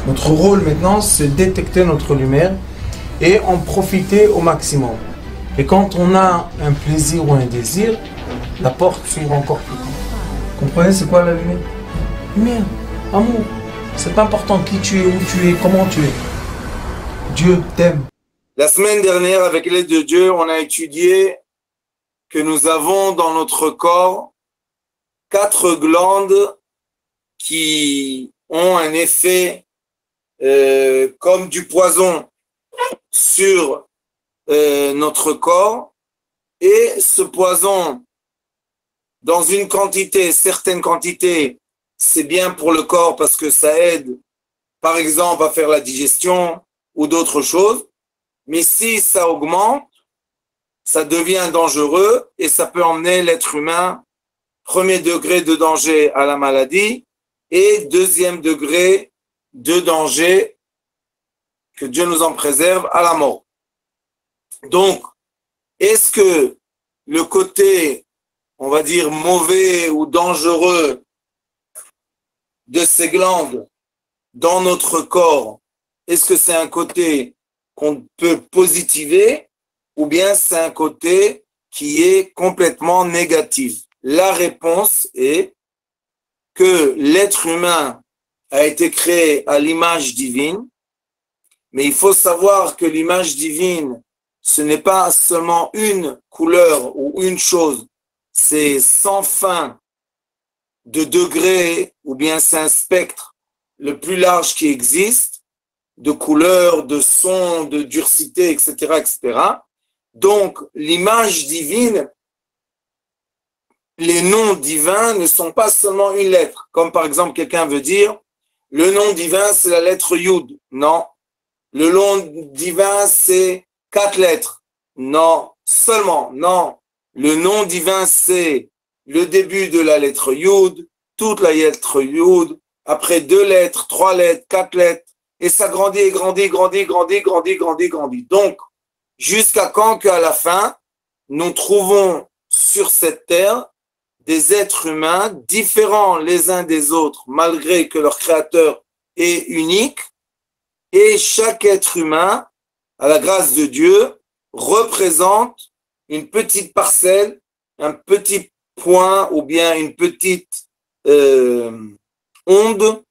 Notre rôle maintenant, c'est détecter notre lumière et en profiter au maximum. Et quand on a un plaisir ou un désir, la porte s'ouvre encore plus grand. Comprenez, c'est quoi la lumière? Lumière, amour. C'est pas important qui tu es, où tu es, comment tu es. Dieu t'aime. La semaine dernière, avec l'aide de Dieu, on a étudié que nous avons dans notre corps 4 glandes qui ont un effet comme du poison sur notre corps. Et ce poison, dans une quantité, certaines quantités, c'est bien pour le corps parce que ça aide, par exemple, à faire la digestion ou d'autres choses. Mais si ça augmente, ça devient dangereux et ça peut emmener l'être humain, premier degré de danger à la maladie et deuxième degré de danger, que Dieu nous en préserve, à la mort. Donc, est-ce que le côté, on va dire, mauvais ou dangereux de ces glandes dans notre corps, est-ce que c'est un côté qu'on peut positiver ou bien c'est un côté qui est complètement négatif? La réponse est que l'être humain a été créé à l'image divine, mais il faut savoir que l'image divine, ce n'est pas seulement une couleur ou une chose, c'est sans fin de degrés, ou bien c'est un spectre le plus large qui existe, de couleurs, de sons, de durcité, etc., etc. Donc, l'image divine, les noms divins ne sont pas seulement une lettre. Comme par exemple, quelqu'un veut dire, le nom divin, c'est la lettre Yud. Non. Le nom divin, c'est 4 lettres. Non. Seulement. Non. Le nom divin, c'est le début de la lettre Yud, toute la lettre Yud, après 2 lettres, 3 lettres, 4 lettres, et ça grandit, grandit, grandit, grandit, grandit, grandit, grandit. Donc, jusqu'à quand qu'à la fin, nous trouvons sur cette terre des êtres humains différents les uns des autres, malgré que leur créateur est unique, et chaque être humain, à la grâce de Dieu, représente une petite parcelle, un petit point ou bien une petite onde,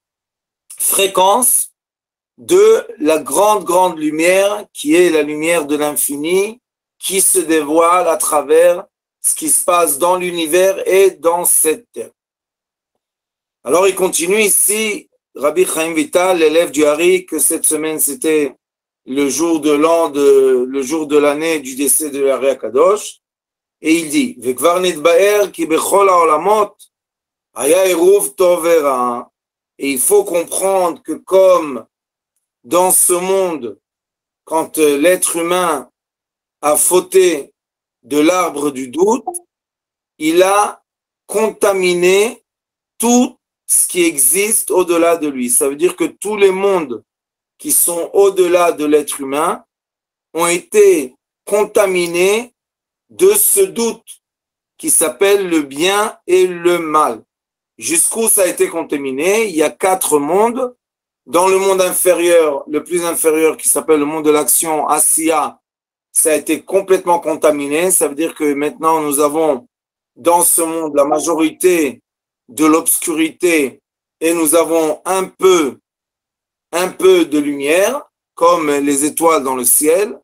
fréquence de la grande, grande lumière qui est la lumière de l'infini qui se dévoile à travers ce qui se passe dans l'univers et dans cette terre. Alors il continue ici, Rabbi Chaim Vital, l'élève du Hari, que cette semaine c'était le jour de l'année du décès de l'Ari Akadosh, et il dit, Vekvar nitbaer ki bechol haolamot haya eruv tov vera. Et il faut comprendre que comme dans ce monde, quand l'être humain a fauté de l'arbre du doute, il a contaminé tout ce qui existe au-delà de lui. Ça veut dire que tous les mondes qui sont au-delà de l'être humain ont été contaminés de ce doute qui s'appelle le bien et le mal. Jusqu'où ça a été contaminé? Il y a 4 mondes. Dans le monde inférieur, le plus inférieur qui s'appelle le monde de l'action, Asiya, ça a été complètement contaminé. Ça veut dire que maintenant nous avons dans ce monde la majorité de l'obscurité et nous avons un peu de lumière, comme les étoiles dans le ciel.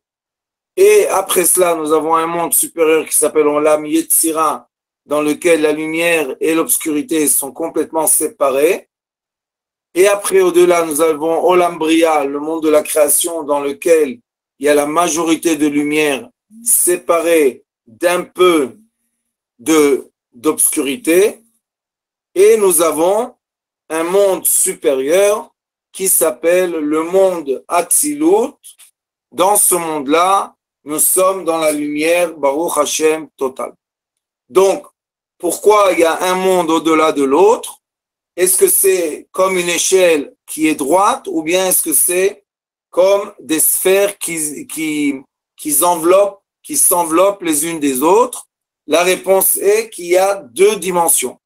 Et après cela, nous avons un monde supérieur qui s'appelle Olam Yetzira, dans lequel la lumière et l'obscurité sont complètement séparées. Et après, au-delà, nous avons Olam Bria, le monde de la création, dans lequel il y a la majorité de lumière séparée d'un peu d'obscurité. Et nous avons un monde supérieur qui s'appelle le monde Atzilut. Dans ce monde-là, nous sommes dans la lumière, Baruch Hashem, totale. Donc, pourquoi il y a un monde au-delà de l'autre? Est-ce que c'est comme une échelle qui est droite ou bien est-ce que c'est comme des sphères qui s'enveloppent les unes des autres? La réponse est qu'il y a 2 dimensions.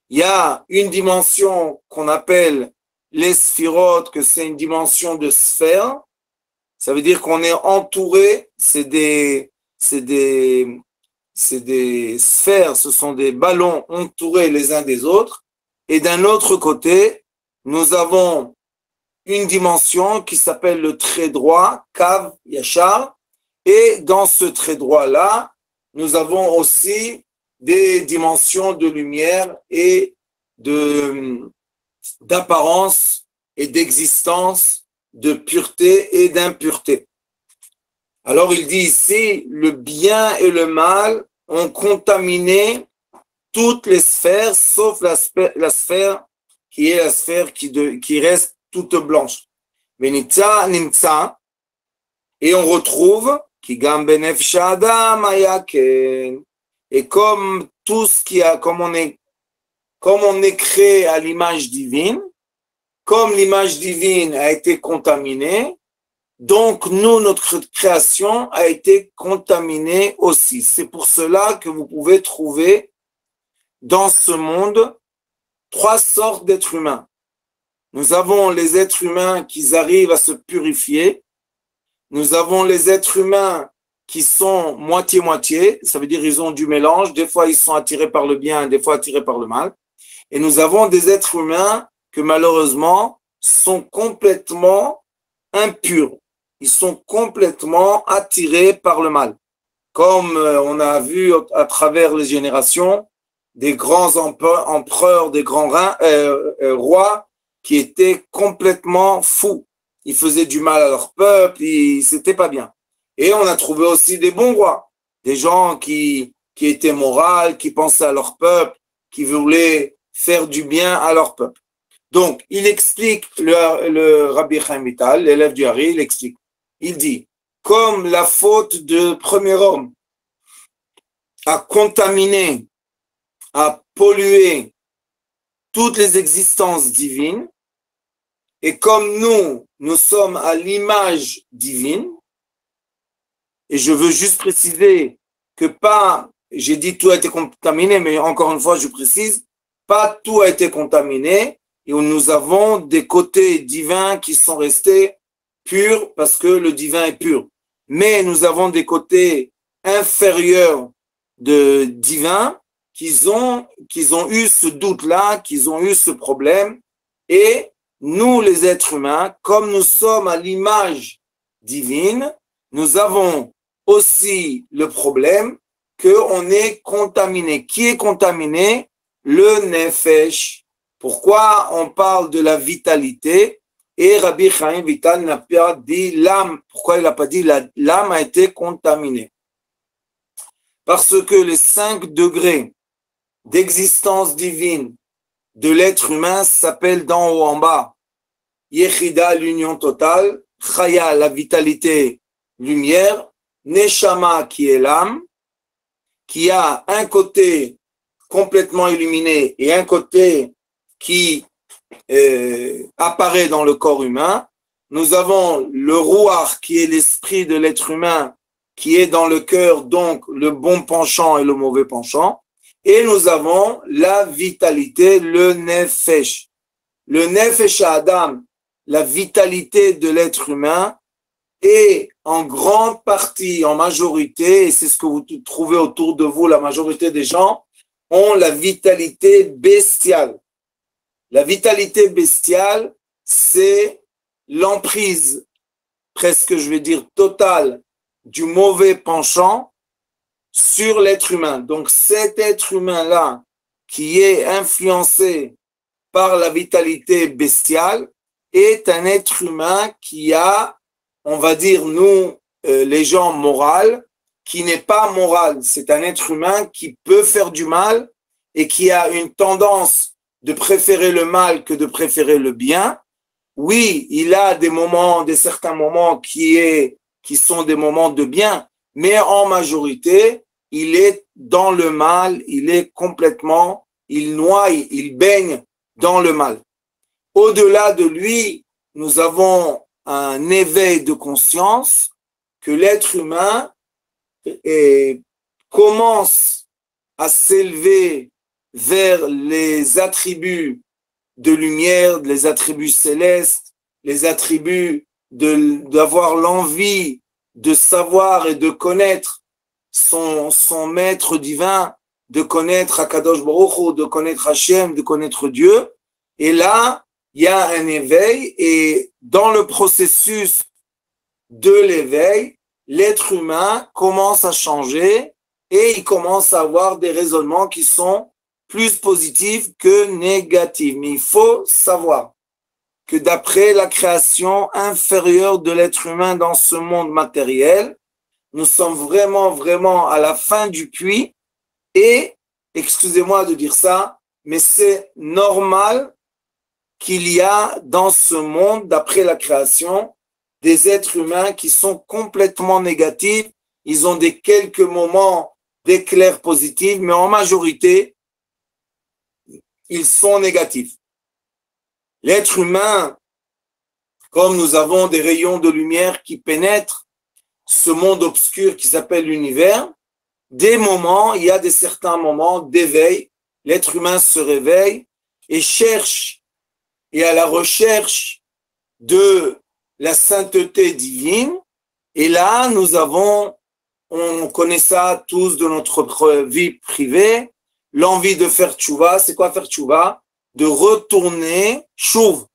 Il y a une dimension qu'on appelle les sphirotes, que c'est une dimension de sphère. Ça veut dire qu'on est entouré, c'est des sphères, ce sont des ballons entourés les uns des autres. Et d'un autre côté, nous avons une dimension qui s'appelle le trait droit, Kav Yachar. Et dans ce trait droit-là, nous avons aussi des dimensions de lumière et d'apparence et d'existence, de pureté et d'impureté. Alors il dit ici, le bien et le mal ont contaminé toutes les sphères, sauf la sphère qui est la sphère qui reste toute blanche. Venitza nimtza, et on retrouve qui gam benefesh adam ayaken, et comme tout ce qui a, comme on est créé à l'image divine, comme l'image divine a été contaminée, donc nous, notre création a été contaminée aussi. C'est pour cela que vous pouvez trouver dans ce monde 3 sortes d'êtres humains. Nous avons les êtres humains qui arrivent à se purifier. Nous avons les êtres humains qui sont moitié-moitié. Ça veut dire ils ont du mélange. Des fois, ils sont attirés par le bien, des fois attirés par le mal. Et nous avons des êtres humains que malheureusement sont complètement impurs. Ils sont complètement attirés par le mal. Comme on a vu à travers les générations, des grands empereurs, des grands rois qui étaient complètement fous. Ils faisaient du mal à leur peuple, c'était pas bien. Et on a trouvé aussi des bons rois, des gens qui étaient moraux, qui pensaient à leur peuple, qui voulaient faire du bien à leur peuple. Donc, il explique, le Rabbi Chaim Vital, l'élève du Hari, il explique. Il dit, comme la faute de premier homme a contaminé, a pollué toutes les existences divines, et comme nous sommes à l'image divine, et je veux juste préciser que j'ai dit tout a été contaminé, mais encore une fois, je précise, pas tout a été contaminé, et nous avons des côtés divins qui sont restés purs parce que le divin est pur. Mais nous avons des côtés inférieurs de divin qu'ils ont eu ce doute-là, qu'ils ont eu ce problème. Et nous, les êtres humains, comme nous sommes à l'image divine, nous avons aussi le problème qu'on est contaminé. Qui est contaminé? Le nefesh. Pourquoi on parle de la vitalité? Et Rabbi Chaim Vital n'a pas dit l'âme. Pourquoi il n'a pas dit l'âme a été contaminée? Parce que les 5 degrés d'existence divine de l'être humain s'appellent d'en haut en bas. Yechida, l'union totale. Chaya, la vitalité, lumière. Neshama, qui est l'âme, qui a un côté complètement illuminé et un côté qui apparaît dans le corps humain. Nous avons le Ruach, qui est l'esprit de l'être humain, qui est dans le cœur, donc le bon penchant et le mauvais penchant. Et nous avons la vitalité, le Nefesh. Le Nefesh Adam, la vitalité de l'être humain, est en grande partie, en majorité, et c'est ce que vous trouvez autour de vous, la majorité des gens, ont la vitalité bestiale. La vitalité bestiale, c'est l'emprise, presque je vais dire totale, du mauvais penchant sur l'être humain. Donc cet être humain-là, qui est influencé par la vitalité bestiale, est un être humain qui a, on va dire nous, les gens moraux, qui n'est pas moral. C'est un être humain qui peut faire du mal et qui a une tendance de préférer le mal que de préférer le bien. Oui, il a certains moments qui sont des moments de bien, mais en majorité, il est dans le mal, il noie, il baigne dans le mal. Au-delà de lui, nous avons un éveil de conscience que l'être humain commence à s'élever vers les attributs de lumière, les attributs célestes, les attributs d'avoir l'envie de savoir et de connaître son maître divin, de connaître Akadosh Baruch Hu, de connaître Hachem, de connaître Dieu. Et là, il y a un éveil, et dans le processus de l'éveil, l'être humain commence à changer et il commence à avoir des raisonnements qui sont plus positifs que négatifs. Mais il faut savoir que d'après la création inférieure de l'être humain dans ce monde matériel, nous sommes vraiment à la fin du puits et, excusez-moi de dire ça, mais c'est normal qu'il y a dans ce monde, d'après la création, des êtres humains qui sont complètement négatifs. Ils ont des quelques moments d'éclairs positifs, mais en majorité, ils sont négatifs. L'être humain, comme nous avons des rayons de lumière qui pénètrent ce monde obscur qui s'appelle l'univers, des moments, il y a certains moments d'éveil. L'être humain se réveille et cherche, et à la recherche de la sainteté divine. Et là, on connaît ça tous de notre vie privée, l'envie de faire tchouva. C'est quoi faire tchouva? De retourner, chouv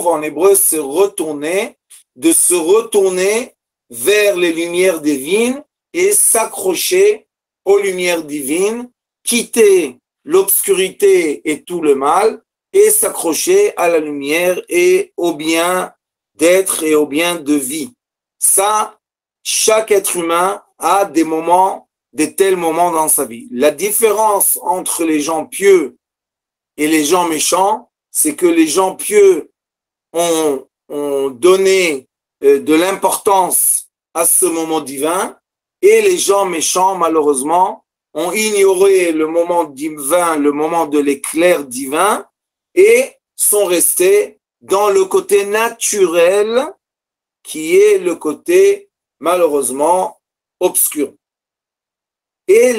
en hébreu, c'est retourner, de se retourner vers les lumières divines et s'accrocher aux lumières divines, quitter l'obscurité et tout le mal et s'accrocher à la lumière et au bien d'être et au bien de vie. Ça, chaque être humain a des tels moments dans sa vie. La différence entre les gens pieux et les gens méchants, c'est que les gens pieux ont donné de l'importance à ce moment divin et les gens méchants, malheureusement, ont ignoré le moment divin, le moment de l'éclair divin et sont restés dans le côté naturel qui est le côté, malheureusement, obscur. Et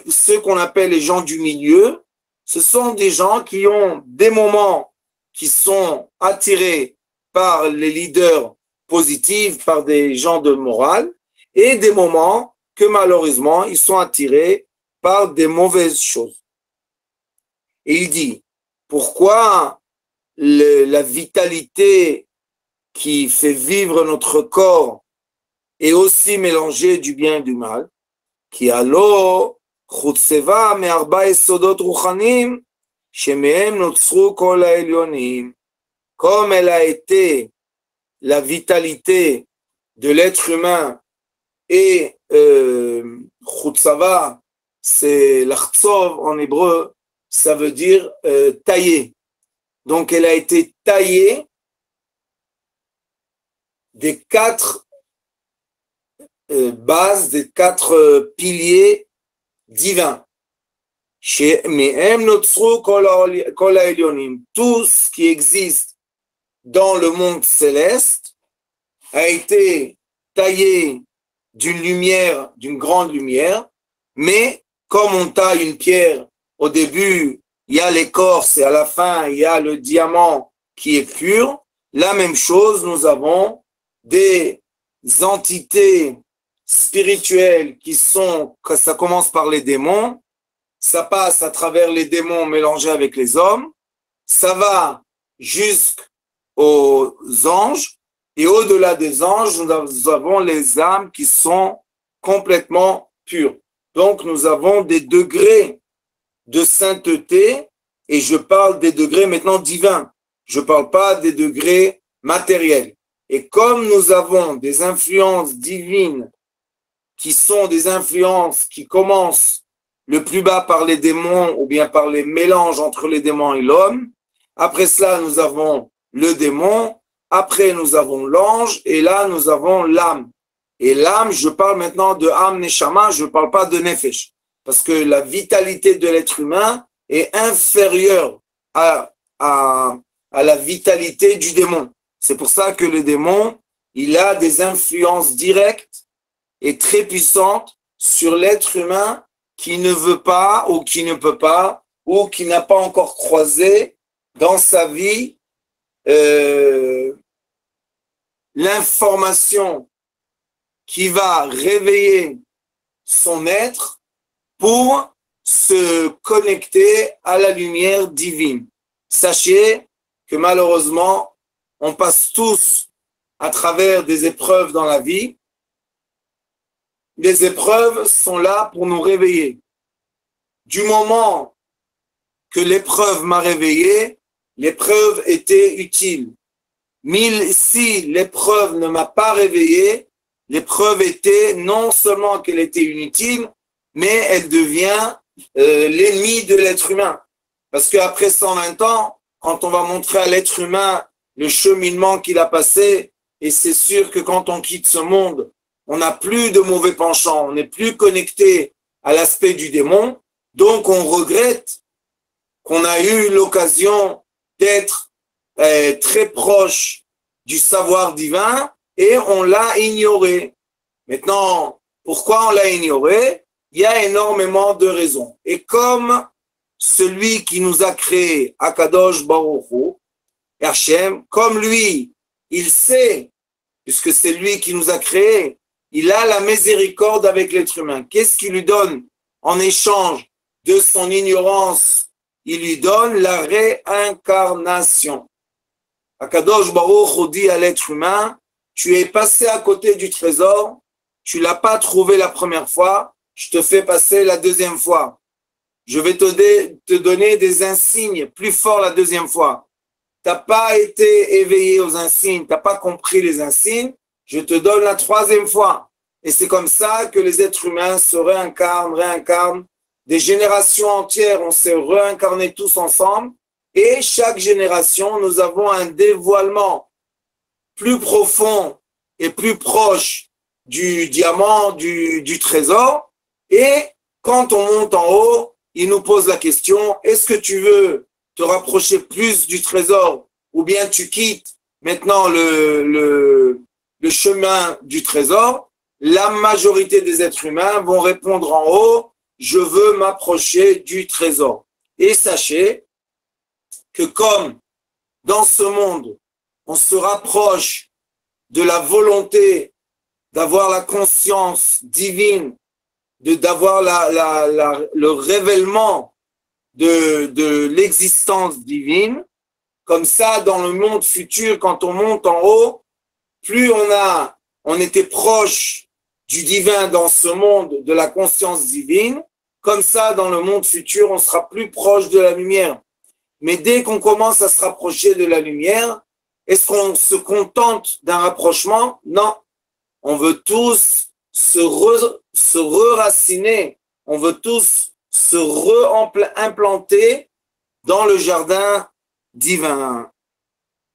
ceux qu'on appelle les gens du milieu, ce sont des gens qui ont des moments qui sont attirés par les leaders positifs, par des gens de morale, et des moments que malheureusement, ils sont attirés par des mauvaises choses. Et il dit, pourquoi la vitalité qui fait vivre notre corps est aussi mélangée du bien et du mal, qui alors חוצבה מארבע יסודות רוחניים שמהם נוצרו כל העליונים. Comme elle a été la vitalité de l'être humain et chutzava, c'est l'achtzov en hébreu, ça veut dire tailler. Donc elle a été taillée des 4 bases, des 4 piliers divins. Tout ce qui existe dans le monde céleste a été taillé d'une lumière, d'une grande lumière, mais comme on taille une pierre, au début, il y a l'écorce et à la fin, il y a le diamant qui est pur. La même chose, nous avons des entités spirituelles qui sont, ça commence par les démons, ça passe à travers les démons mélangés avec les hommes, ça va jusqu'aux anges, et au-delà des anges, nous avons les âmes qui sont complètement pures. Donc, nous avons des degrés de sainteté, et je parle des degrés maintenant divins. Je ne parle pas des degrés matériels. Et comme nous avons des influences divines qui sont des influences qui commencent le plus bas par les démons ou bien par les mélanges entre les démons et l'homme, après cela, nous avons le démon, après nous avons l'ange, et là, nous avons l'âme. Et l'âme, je parle maintenant de âme neshama, je ne parle pas de nefesh. Parce que la vitalité de l'être humain est inférieure à la vitalité du démon. C'est pour ça que le démon, il a des influences directes et très puissantes sur l'être humain qui ne veut pas ou qui ne peut pas ou qui n'a pas encore croisé dans sa vie l'information qui va réveiller son être pour se connecter à la lumière divine. Sachez que malheureusement, on passe tous à travers des épreuves dans la vie. Les épreuves sont là pour nous réveiller. Du moment que l'épreuve m'a réveillé, l'épreuve était utile. Mais si l'épreuve ne m'a pas réveillé, l'épreuve était non seulement qu'elle était inutile, mais elle devient l'ennemi de l'être humain. Parce qu'après 120 ans, quand on va montrer à l'être humain le cheminement qu'il a passé, et c'est sûr que quand on quitte ce monde, on n'a plus de mauvais penchants, on n'est plus connecté à l'aspect du démon, donc on regrette qu'on a eu l'occasion d'être très proche du savoir divin et on l'a ignoré. Maintenant, pourquoi on l'a ignoré? Il y a énormément de raisons. Et comme celui qui nous a créé, Akadosh Baruch Hu, Hachem, comme lui, il sait, puisque c'est lui qui nous a créé, il a la miséricorde avec l'être humain. Qu'est-ce qu'il lui donne en échange de son ignorance? Il lui donne la réincarnation. Akadosh Baruch Hu dit à l'être humain, tu es passé à côté du trésor, tu l'as pas trouvé la première fois, je te fais passer la deuxième fois. Je vais te donner des insignes plus forts la deuxième fois. T'as pas été éveillé aux insignes, t'as pas compris les insignes, je te donne la troisième fois. Et c'est comme ça que les êtres humains se réincarnent. Des générations entières, on s'est réincarnés tous ensemble. Et chaque génération, nous avons un dévoilement plus profond et plus proche du diamant, du trésor. Et quand on monte en haut, il nous pose la question, est-ce que tu veux te rapprocher plus du trésor ou bien tu quittes maintenant le chemin du trésor? La majorité des êtres humains vont répondre en haut, je veux m'approcher du trésor. Et sachez que comme dans ce monde, on se rapproche de la volonté d'avoir la conscience divine, d'avoir le révèlement de l'existence divine, comme ça, dans le monde futur, quand on monte en haut, plus on était proche du divin dans ce monde, de la conscience divine, comme ça, dans le monde futur, on sera plus proche de la lumière. Mais dès qu'on commence à se rapprocher de la lumière, est-ce qu'on se contente d'un rapprochement? Non. On veut tous se reraciner, on veut tous se implanter dans le jardin divin.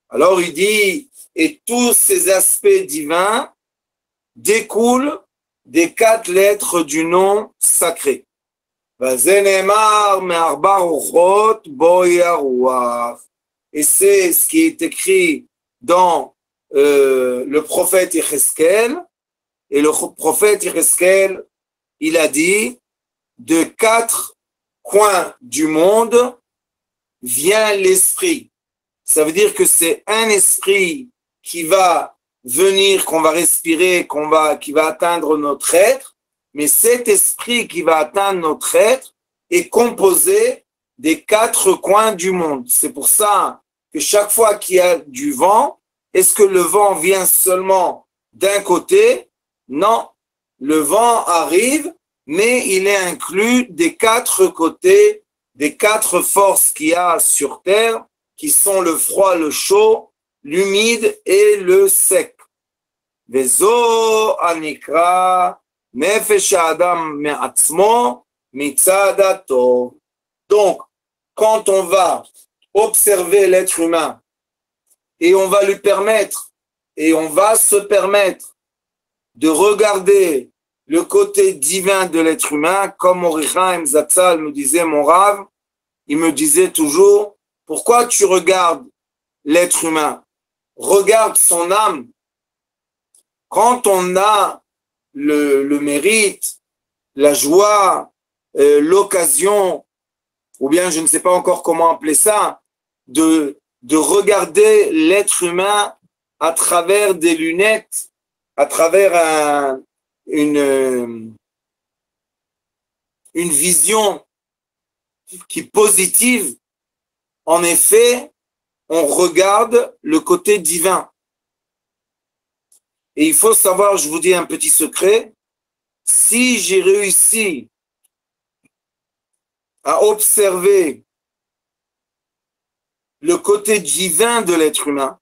Alors il dit, et tous ces aspects divins découlent des 4 lettres du nom sacré. Et c'est ce qui est écrit dans le prophète Yecheskel. Et le prophète Yecheskel, il a dit, de 4 coins du monde vient l'esprit. Ça veut dire que c'est un esprit qui va venir, qu'on va respirer, qui va atteindre notre être. Mais cet esprit qui va atteindre notre être est composé des 4 coins du monde. C'est pour ça que chaque fois qu'il y a du vent, est-ce que le vent vient seulement d'un côté? Non, le vent arrive, mais il est inclus des 4 côtés, des 4 forces qu'il y a sur Terre, qui sont le froid, le chaud, l'humide et le sec. Vezo anikra nefesh adam me'atzmo mitzad hatov. Donc, quand on va observer l'être humain et on va lui permettre et on va se permettre de regarder le côté divin de l'être humain, comme Orichaim Zatzal me disait, mon Rav, il me disait toujours, pourquoi tu regardes l'être humain? Regarde son âme. Quand on a le mérite, la joie, l'occasion, ou bien je ne sais pas encore comment appeler ça, de regarder l'être humain à travers des lunettes, à travers une vision qui est positive. En effet, on regarde le côté divin. Et il faut savoir, je vous dis un petit secret, si j'ai réussi à observer le côté divin de l'être humain,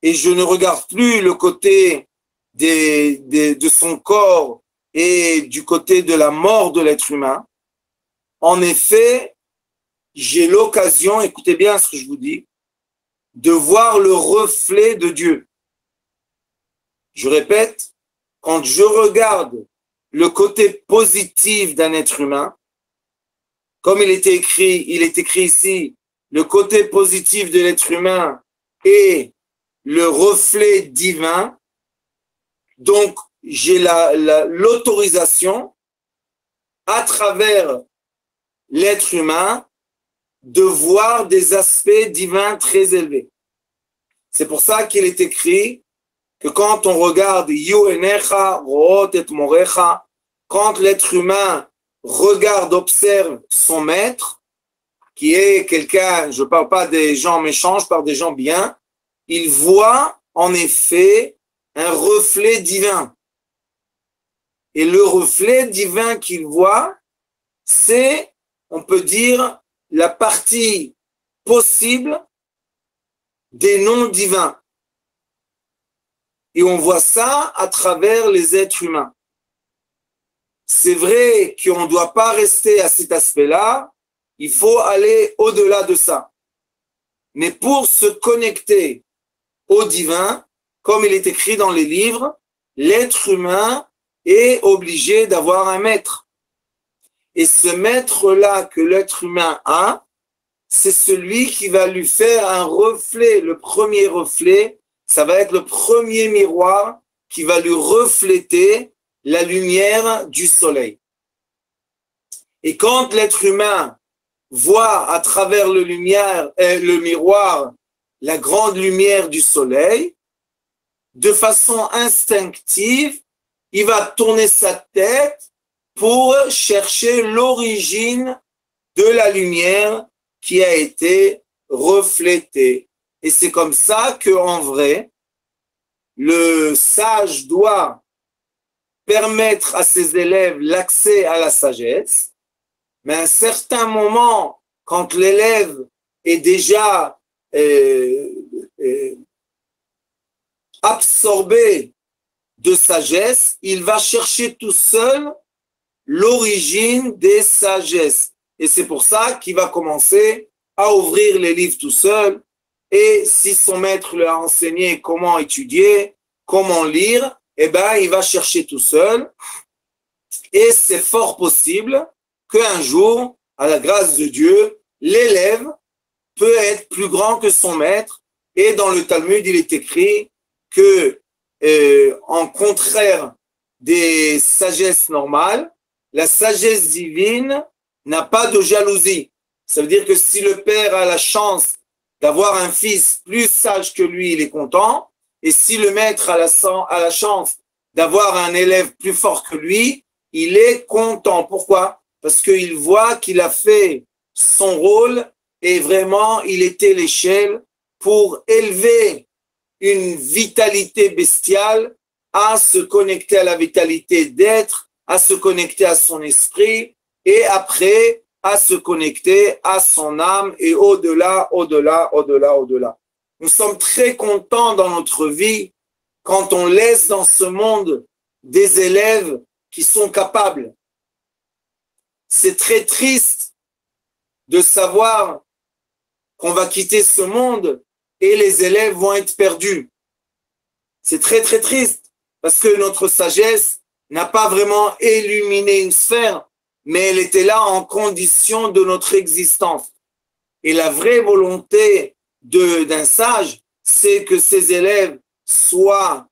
et je ne regarde plus le côté de son corps et du côté de la mort de l'être humain, en effet, j'ai l'occasion, écoutez bien ce que je vous dis, de voir le reflet de Dieu. Je répète, quand je regarde le côté positif d'un être humain, comme il est écrit ici, le côté positif de l'être humain est le reflet divin, donc j'ai l'autorisation à travers l'être humain de voir des aspects divins très élevés. C'est pour ça qu'il est écrit que quand on regarde Yuenecha, Root et Morecha, quand l'être humain regarde, observe son maître, qui est quelqu'un, je ne parle pas des gens méchants, je parle des gens bien, il voit en effet un reflet divin. Et le reflet divin qu'il voit, c'est, on peut dire, la partie possible des noms divins. Et on voit ça à travers les êtres humains. C'est vrai qu'on ne doit pas rester à cet aspect-là, il faut aller au-delà de ça. Mais pour se connecter au divin, comme il est écrit dans les livres, l'être humain est obligé d'avoir un maître. Et ce maître-là que l'être humain a, c'est celui qui va lui faire un reflet, le premier reflet, ça va être le premier miroir qui va lui refléter la lumière du soleil. Et quand l'être humain voit à travers le miroir la grande lumière du soleil, de façon instinctive, il va tourner sa tête pour chercher l'origine de la lumière qui a été reflétée. Et c'est comme ça qu'en vrai, le sage doit permettre à ses élèves l'accès à la sagesse, mais à un certain moment, quand l'élève est déjà absorbé de sagesse, il va chercher tout seul l'origine des sagesses. Et c'est pour ça qu'il va commencer à ouvrir les livres tout seul. Et si son maître lui a enseigné comment étudier, comment lire, eh ben, il va chercher tout seul. Et c'est fort possible qu'un jour, à la grâce de Dieu, l'élève peut être plus grand que son maître. Et dans le Talmud, il est écrit que, en contraire des sagesses normales, la sagesse divine n'a pas de jalousie. Ça veut dire que si le père a la chance d'avoir un fils plus sage que lui, il est content. Et si le maître a la chance d'avoir un élève plus fort que lui, il est content. Pourquoi? Parce qu'il voit qu'il a fait son rôle et vraiment, il était l'échelle pour élever une vitalité bestiale à se connecter à la vitalité d'être, à se connecter à son esprit et après à se connecter à son âme et au-delà, au-delà, au-delà, au-delà. Nous sommes très contents dans notre vie quand on laisse dans ce monde des élèves qui sont capables. C'est très triste de savoir qu'on va quitter ce monde et les élèves vont être perdus. C'est très très triste parce que notre sagesse n'a pas vraiment illuminé une sphère, mais elle était là en condition de notre existence. Et la vraie volonté d'un sage, c'est que ses élèves soient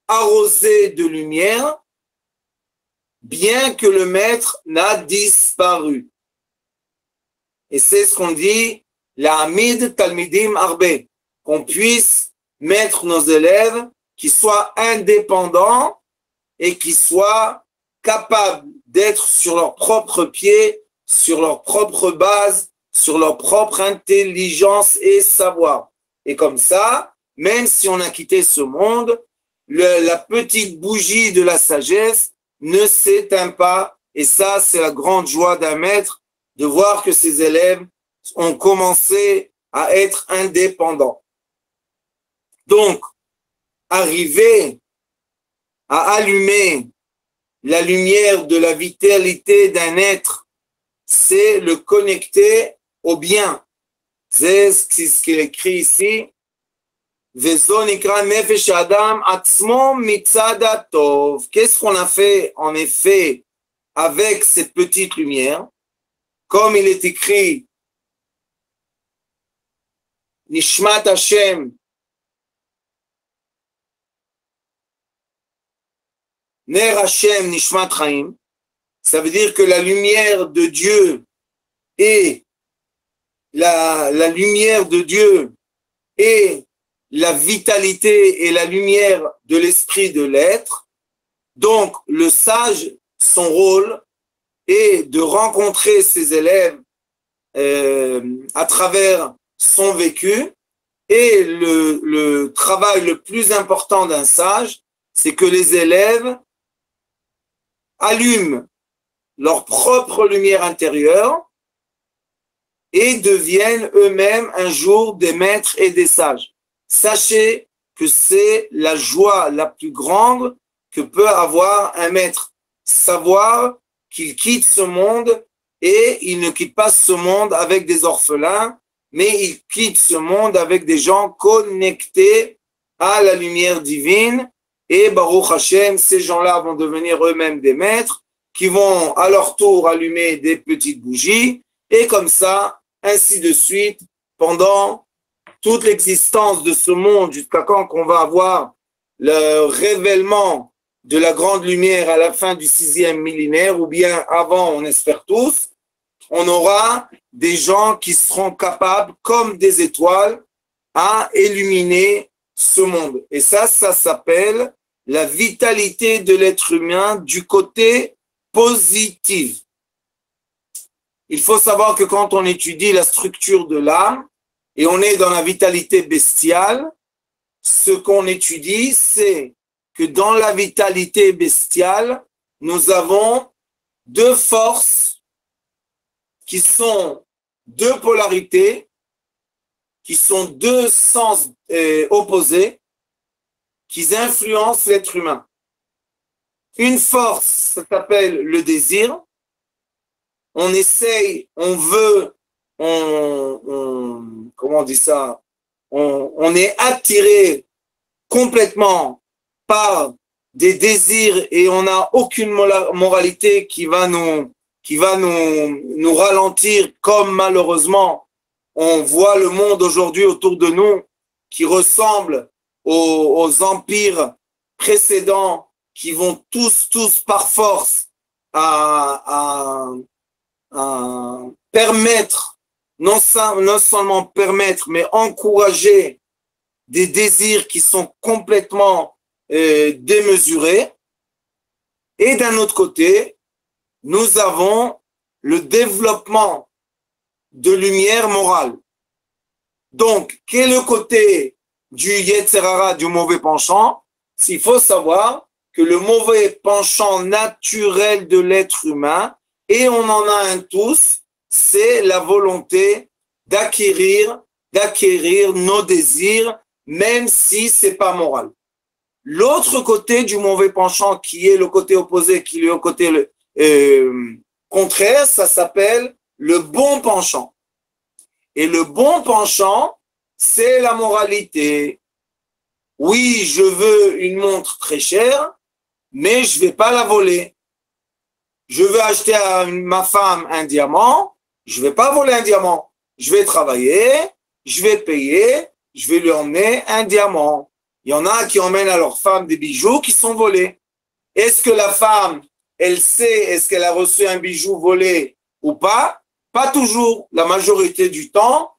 arrosés de lumière, bien que le maître n'a disparu. Et c'est ce qu'on dit, la Hamid Talmidim Arbe, qu'on puisse mettre nos élèves qui soient indépendants et qui soient capables d'être sur leurs propres pieds, sur leur propre base, sur leur propre intelligence et savoir. Et comme ça, même si on a quitté ce monde, la petite bougie de la sagesse ne s'éteint pas. Et ça, c'est la grande joie d'un maître, de voir que ses élèves ont commencé à être indépendants. Donc, arriver à allumer la lumière de la vitalité d'un être, c'est le connecter au bien. C'est ce qu'il écrit ici. Qu'est-ce qu'on a fait en effet avec cette petite lumière? Comme il est écrit, Nishmat Hashem, Ner Hashem Nishmat Chaim, ça veut dire que la lumière de Dieu et la lumière de Dieu et la vitalité et la lumière de l'esprit de l'être. Donc, le sage, son rôle est de rencontrer ses élèves à travers son vécu. Et le travail le plus important d'un sage, c'est que les élèves allument leur propre lumière intérieure et deviennent eux-mêmes un jour des maîtres et des sages. Sachez que c'est la joie la plus grande que peut avoir un maître. Savoir qu'il quitte ce monde et il ne quitte pas ce monde avec des orphelins, mais il quitte ce monde avec des gens connectés à la lumière divine. Et Baruch Hashem, ces gens-là vont devenir eux-mêmes des maîtres qui vont à leur tour allumer des petites bougies et comme ça, ainsi de suite, pendant toute l'existence de ce monde jusqu'à quand qu'on va avoir le révèlement de la grande lumière à la fin du 6e millénaire ou bien avant, on espère tous, on aura des gens qui seront capables, comme des étoiles, à illuminer ce monde. Et ça s'appelle la vitalité de l'être humain du côté positif. Il faut savoir que quand on étudie la structure de l'âme et on est dans la vitalité bestiale, ce qu'on étudie, c'est que dans la vitalité bestiale, nous avons deux forces qui sont deux polarités, qui sont deux sens opposés, qui influencent l'être humain. Une force, ça s'appelle le désir. On essaye, on veut, comment on dit ça? On est attiré complètement par des désirs et on n'a aucune moralité qui va nous ralentir, comme malheureusement on voit le monde aujourd'hui autour de nous qui ressemble aux empires précédents qui vont tous par force à permettre, non seulement permettre, mais encourager des désirs qui sont complètement démesurés. Et d'un autre côté, nous avons le développement de lumière morale. Donc, quel est le côté du Yetzer Hara, du mauvais penchant? Il faut savoir que le mauvais penchant naturel de l'être humain, et on en a un tous, c'est la volonté d'acquérir nos désirs, même si c'est pas moral. L'autre côté du mauvais penchant, qui est le côté opposé, qui est le côté contraire, ça s'appelle le bon penchant. Et le bon penchant, c'est la moralité. Oui, je veux une montre très chère, mais je vais pas la voler. Je veux acheter à ma femme un diamant, je vais pas voler un diamant. Je vais travailler, je vais payer, je vais lui emmener un diamant. Il y en a qui emmènent à leur femme des bijoux qui sont volés. Est-ce que la femme, elle sait, est-ce qu'elle a reçu un bijou volé ou pas? Pas toujours. La majorité du temps,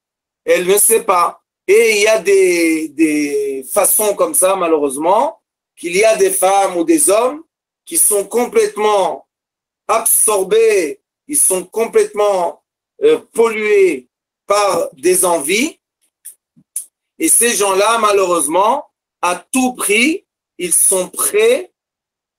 elle ne sait pas. Et il y a des façons comme ça, malheureusement, qu'il y a des femmes ou des hommes qui sont complètement absorbés, ils sont complètement pollués par des envies. Et ces gens-là, malheureusement, à tout prix, ils sont prêts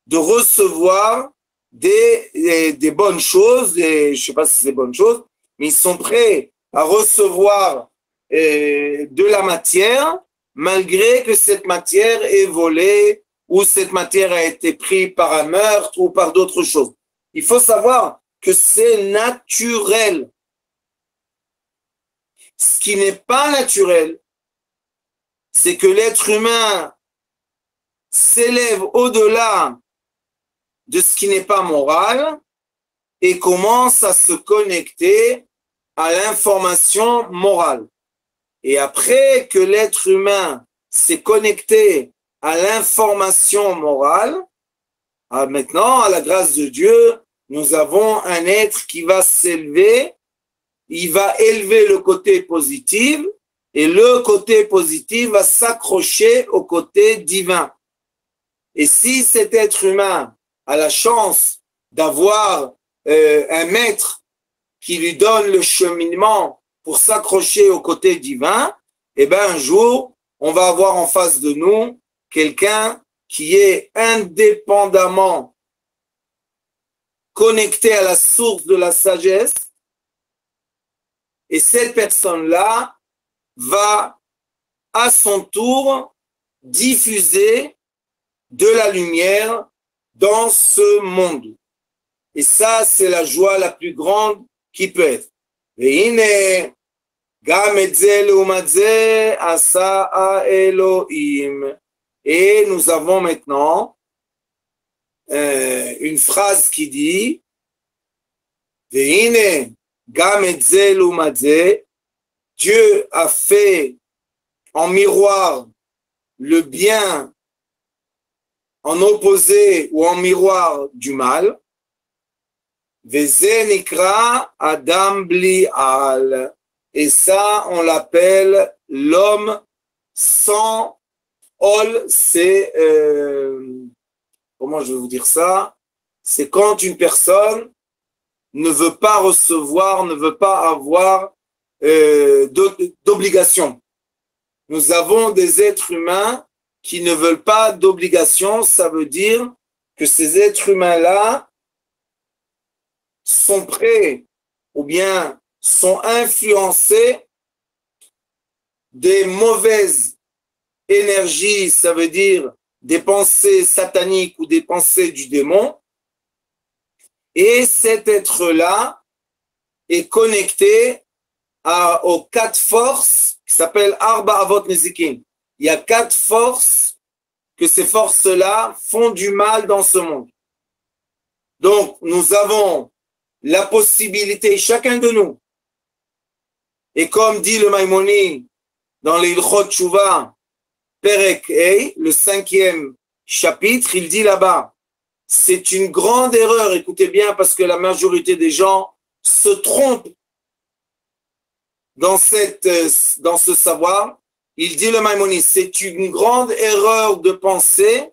de recevoir des bonnes choses, je ne sais pas si c'est bonnes choses, mais ils sont prêts à recevoir de la matière, malgré que cette matière est volée ou cette matière a été prise par un meurtre ou par d'autres choses. Il faut savoir que c'est naturel. Ce qui n'est pas naturel, c'est que l'être humain s'élève au-delà de ce qui n'est pas moral et commence à se connecter à l'information morale. Et après que l'être humain s'est connecté à l'information morale, maintenant, à la grâce de Dieu, nous avons un être qui va s'élever, il va élever le côté positif et le côté positif va s'accrocher au côté divin. Et si cet être humain a la chance d'avoir un maître qui lui donne le cheminement pour s'accrocher au côté divin, eh bien un jour, on va avoir en face de nous quelqu'un qui est indépendamment connecté à la source de la sagesse, et cette personne-là va à son tour diffuser de la lumière dans ce monde. Et ça, c'est la joie la plus grande qui peut être. Et nous avons maintenant une phrase qui dit Dieu a fait en miroir le bien en opposé ou en miroir du mal. Veze nikra Adam bli al. Et ça, on l'appelle l'homme sans ol. C'est, comment je vais vous dire ça? C'est quand une personne ne veut pas recevoir, ne veut pas avoir d'obligation. Nous avons des êtres humains qui ne veulent pas d'obligation. Ça veut dire que ces êtres humains-là sont prêts ou bien sont influencés des mauvaises énergies, ça veut dire des pensées sataniques ou des pensées du démon. Et cet être-là est connecté aux 4 forces qui s'appellent Arba Avot Nezikin. Il y a 4 forces que ces forces-là font du mal dans ce monde. Donc, nous avons la possibilité, chacun de nous, et comme dit le Maïmonide dans les Ilchot Tshuva, Perek Ei, le 5e chapitre, il dit là-bas, c'est une grande erreur, écoutez bien, parce que la majorité des gens se trompent dans ce savoir. Il dit le Maïmonide, c'est une grande erreur de penser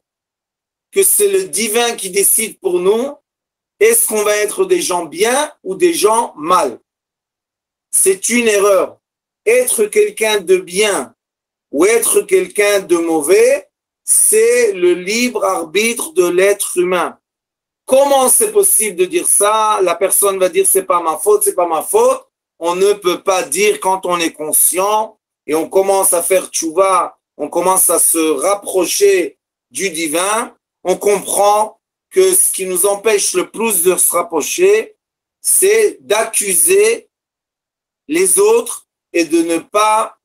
que c'est le divin qui décide pour nous. Est-ce qu'on va être des gens bien ou des gens mal? C'est une erreur. Être quelqu'un de bien ou être quelqu'un de mauvais, c'est le libre arbitre de l'être humain. Comment c'est possible de dire ça? La personne va dire c'est pas ma faute, c'est pas ma faute. On ne peut pas dire quand on est conscient et on commence à faire tchouva, on commence à se rapprocher du divin, on comprend que ce qui nous empêche le plus de se rapprocher, c'est d'accuser les autres et de ne pas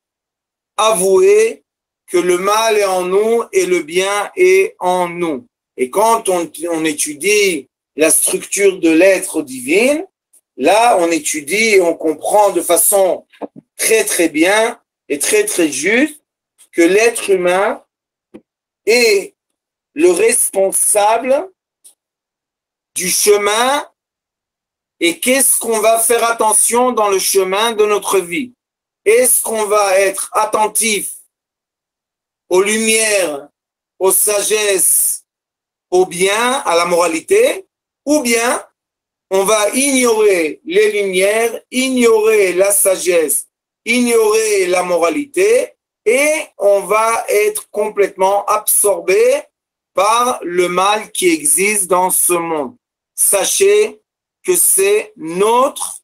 avouer que le mal est en nous et le bien est en nous. Et quand on étudie la structure de l'être divin, là, on étudie et on comprend de façon très, très bien et très, très juste que l'être humain est le responsable du chemin et qu'est-ce qu'on va faire attention dans le chemin de notre vie. est-ce qu'on va être attentif aux lumières, aux sagesses, au bien, à la moralité, ou bien on va ignorer les lumières, ignorer la sagesse, ignorer la moralité, et on va être complètement absorbé par le mal qui existe dans ce monde. Sachez que c'est notre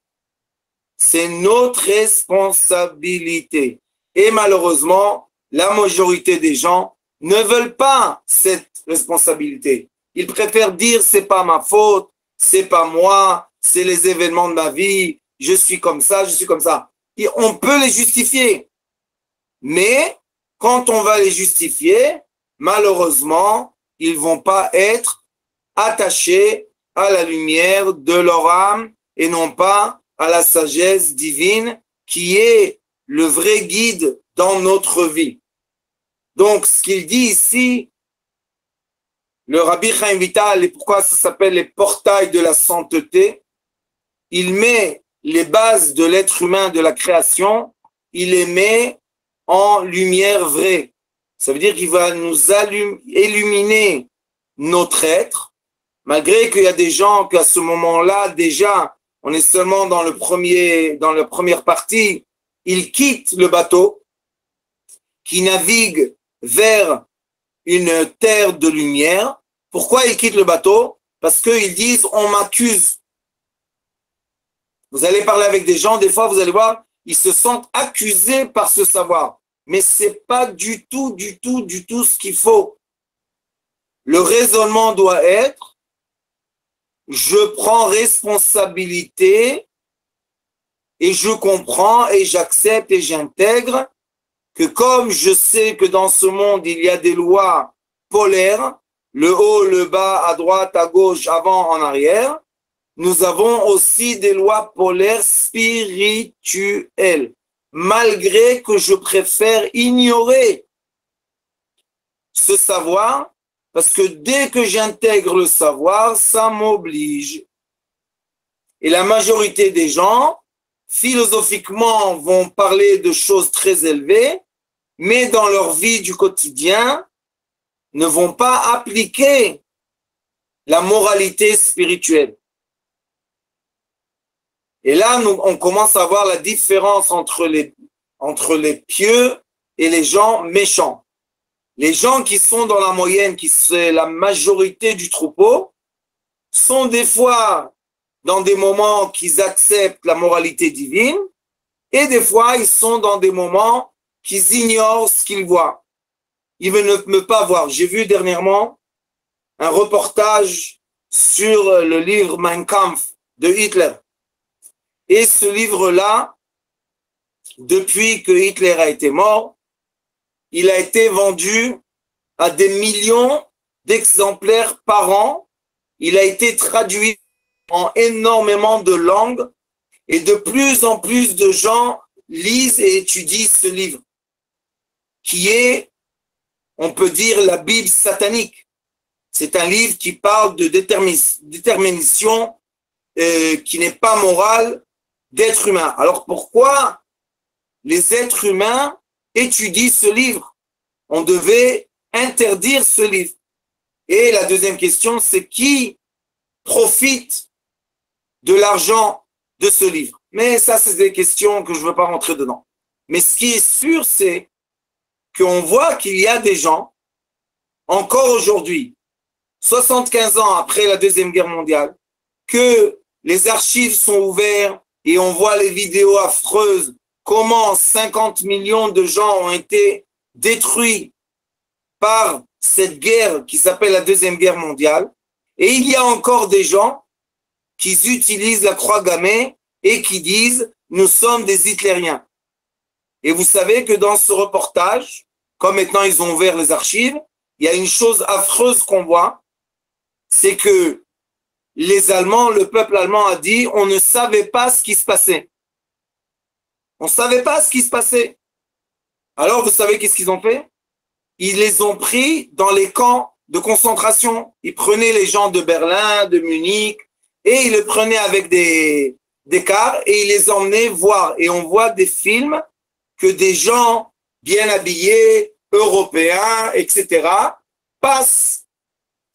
responsabilité. Et malheureusement, la majorité des gens ne veulent pas cette responsabilité. Ils préfèrent dire c'est pas ma faute, c'est pas moi, c'est les événements de ma vie, je suis comme ça, je suis comme ça. Et on peut les justifier. Mais quand on va les justifier, malheureusement, ils vont pas être attachés à la lumière de leur âme et non pas à la sagesse divine qui est le vrai guide dans notre vie. Donc, ce qu'il dit ici, le Rabbi Chaim Vital, et pourquoi ça s'appelle les portails de la sainteté, il met les bases de l'être humain, de la création, il les met en lumière vraie. Ça veut dire qu'il va nous illuminer notre être, malgré qu'il y a des gens qu'à ce moment-là, déjà, on est seulement dans la première partie, ils quittent le bateau, qui navigue vers une terre de lumière. Pourquoi ils quittent le bateau? Parce qu'ils disent, on m'accuse. Vous allez parler avec des gens, des fois, vous allez voir, ils se sentent accusés par ce savoir. Mais c'est pas du tout ce qu'il faut. Le raisonnement doit être, je prends responsabilité et je comprends et j'accepte et j'intègre que comme je sais que dans ce monde, il y a des lois polaires, le haut, le bas, à droite, à gauche, avant, en arrière, nous avons aussi des lois polaires spirituelles, malgré que je préfère ignorer ce savoir, parce que dès que j'intègre le savoir, ça m'oblige. Et la majorité des gens, philosophiquement, vont parler de choses très élevées, mais dans leur vie du quotidien, ne vont pas appliquer la moralité spirituelle. Et là, on commence à voir la différence entre les pieux et les gens méchants. Les gens qui sont dans la moyenne, qui c'est la majorité du troupeau, sont des fois dans des moments qu'ils acceptent la moralité divine, et des fois, ils sont dans des moments qu'ils ignorent ce qu'ils voient. Ils ne veulent pas voir. J'ai vu dernièrement un reportage sur le livre Mein Kampf de Hitler. Et ce livre-là, depuis que Hitler a été mort, il a été vendu à des millions d'exemplaires par an. Il a été traduit en énormément de langues et de plus en plus de gens lisent et étudient ce livre, qui est, on peut dire, la Bible satanique. C'est un livre qui parle de détermination qui n'est pas morale d'être humain. Alors pourquoi les êtres humains étudient ce livre? On devait interdire ce livre. Et la deuxième question, c'est qui profite de l'argent de ce livre? Mais ça, c'est des questions que je ne veux pas rentrer dedans. Mais ce qui est sûr, c'est qu'on voit qu'il y a des gens, encore aujourd'hui, 75 ans après la Deuxième Guerre mondiale, que les archives sont ouvertes et on voit les vidéos affreuses, comment 50 millions de gens ont été détruits par cette guerre qui s'appelle la Deuxième Guerre mondiale. Et il y a encore des gens qui utilisent la croix gammée et qui disent « nous sommes des hitlériens ». Et vous savez que dans ce reportage, comme maintenant ils ont ouvert les archives, il y a une chose affreuse qu'on voit, c'est que les Allemands, le peuple allemand a dit on ne savait pas ce qui se passait. On ne savait pas ce qui se passait. Alors vous savez qu'est-ce qu'ils ont fait? Ils les ont pris dans les camps de concentration. Ils prenaient les gens de Berlin, de Munich, et ils les prenaient avec des cars et ils les emmenaient voir. Et on voit des films que des gens bien habillés, européens, etc., passent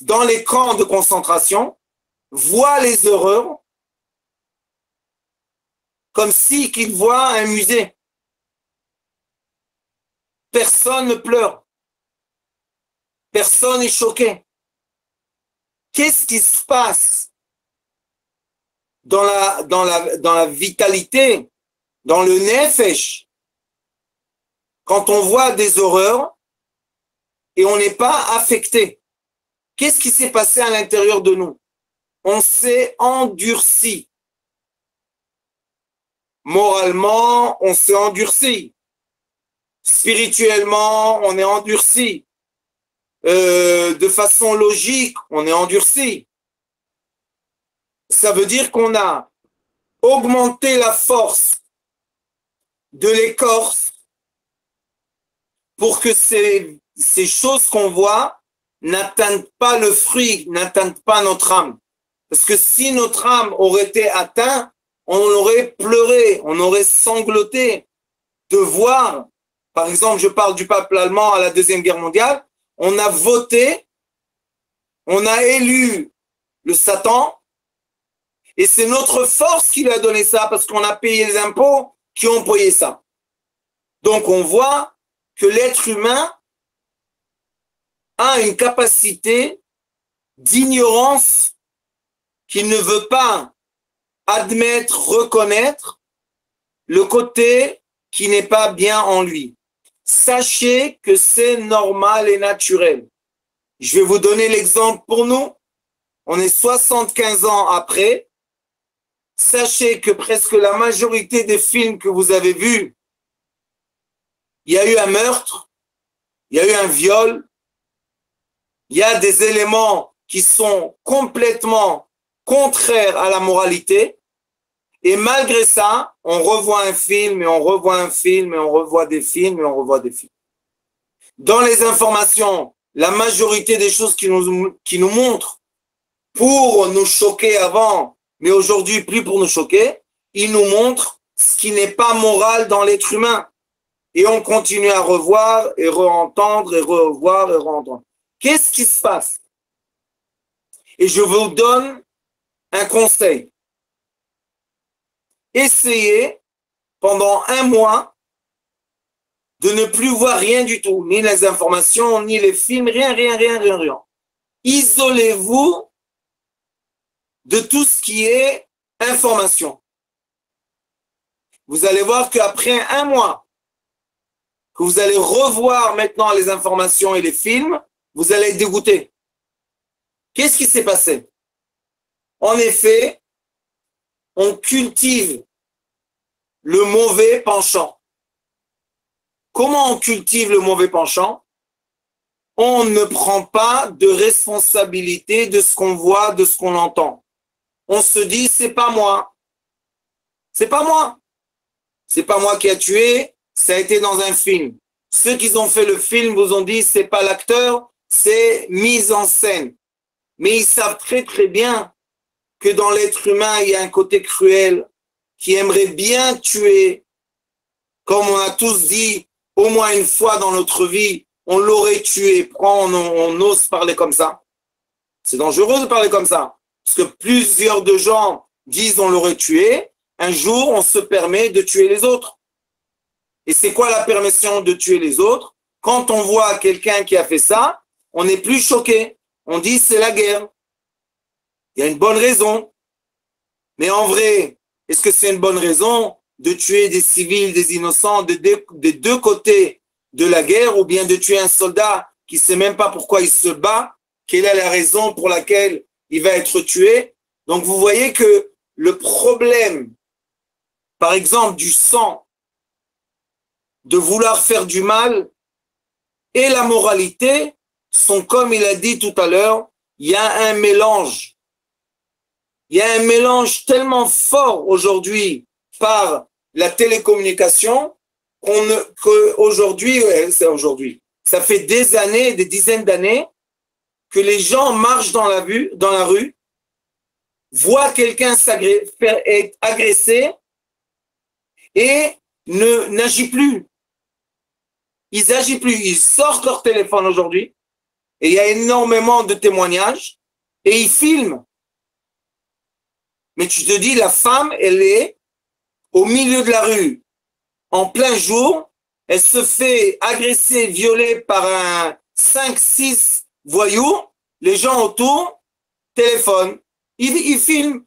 dans les camps de concentration, voient les horreurs, comme si qu'ils voient un musée. Personne ne pleure. Personne n'est choqué. Qu'est-ce qui se passe dans la vitalité, dans le nefesh, quand on voit des horreurs et on n'est pas affecté? Qu'est-ce qui s'est passé à l'intérieur de nous? On s'est endurci. Moralement, on s'est endurci. Spirituellement, on est endurci. De façon logique, on est endurci. Ça veut dire qu'on a augmenté la force de l'écorce pour que ces choses qu'on voit n'atteignent pas le fruit, n'atteignent pas notre âme. Parce que si notre âme aurait été atteinte, on aurait pleuré, on aurait sangloté de voir, par exemple, je parle du peuple allemand à la Deuxième Guerre mondiale, on a voté, on a élu le Satan, et c'est notre force qui lui a donné ça, parce qu'on a payé les impôts qui ont payé ça. Donc on voit que l'être humain a une capacité d'ignorance qu'il ne veut pas admettre, reconnaître le côté qui n'est pas bien en lui. Sachez que c'est normal et naturel. Je vais vous donner l'exemple pour nous. On est 75 ans après. Sachez que presque la majorité des films que vous avez vus, il y a eu un meurtre, il y a eu un viol, il y a des éléments qui sont complètement contraires à la moralité. Et malgré ça, on revoit un film et on revoit un film et on revoit des films et on revoit des films. Dans les informations, la majorité des choses qui nous montrent pour nous choquer avant, mais aujourd'hui plus pour nous choquer, ils nous montrent ce qui n'est pas moral dans l'être humain. Et on continue à revoir et re-entendre et revoir et re-entendre. Qu'est-ce qui se passe? Et je vous donne un conseil. Essayez pendant un mois de ne plus voir rien du tout, ni les informations, ni les films, rien. Isolez-vous de tout ce qui est information. Vous allez voir qu'après un mois, que vous allez revoir maintenant les informations et les films, vous allez être dégoûté. Qu'est-ce qui s'est passé? En effet, on cultive le mauvais penchant. Comment on cultive le mauvais penchant? On ne prend pas de responsabilité de ce qu'on voit, de ce qu'on entend. On se dit, c'est pas moi. C'est pas moi. C'est pas moi qui a tué, ça a été dans un film. Ceux qui ont fait le film vous ont dit, c'est pas l'acteur, c'est mise en scène. Mais ils savent très très bien que dans l'être humain, il y a un côté cruel qui aimerait bien tuer. Comme on a tous dit, au moins une fois dans notre vie, on l'aurait tué. Pourquoi on ose parler comme ça? C'est dangereux de parler comme ça. Parce que plusieurs de gens disent on l'aurait tué. Un jour, on se permet de tuer les autres. Et c'est quoi la permission de tuer les autres? Quand on voit quelqu'un qui a fait ça, on n'est plus choqué. On dit c'est la guerre. Il y a une bonne raison. Mais en vrai, est-ce que c'est une bonne raison de tuer des civils, des innocents des deux côtés de la guerre, ou bien de tuer un soldat qui ne sait même pas pourquoi il se bat, quelle est la raison pour laquelle il va être tué? Donc vous voyez que le problème, par exemple, du sang, de vouloir faire du mal, et la moralité sont, comme il a dit tout à l'heure, il y a un mélange. Il y a un mélange tellement fort aujourd'hui par la télécommunication qu'aujourd'hui, ça fait des années, des dizaines d'années que les gens marchent dans la rue, voient quelqu'un être agressé et n'agit plus. ils n'agissent plus. Ils sortent leur téléphone aujourd'hui et il y a énormément de témoignages et ils filment. Mais tu te dis, la femme, elle est au milieu de la rue, en plein jour, elle se fait agresser, violer par un 5-6 voyous, les gens autour, téléphone, ils filment,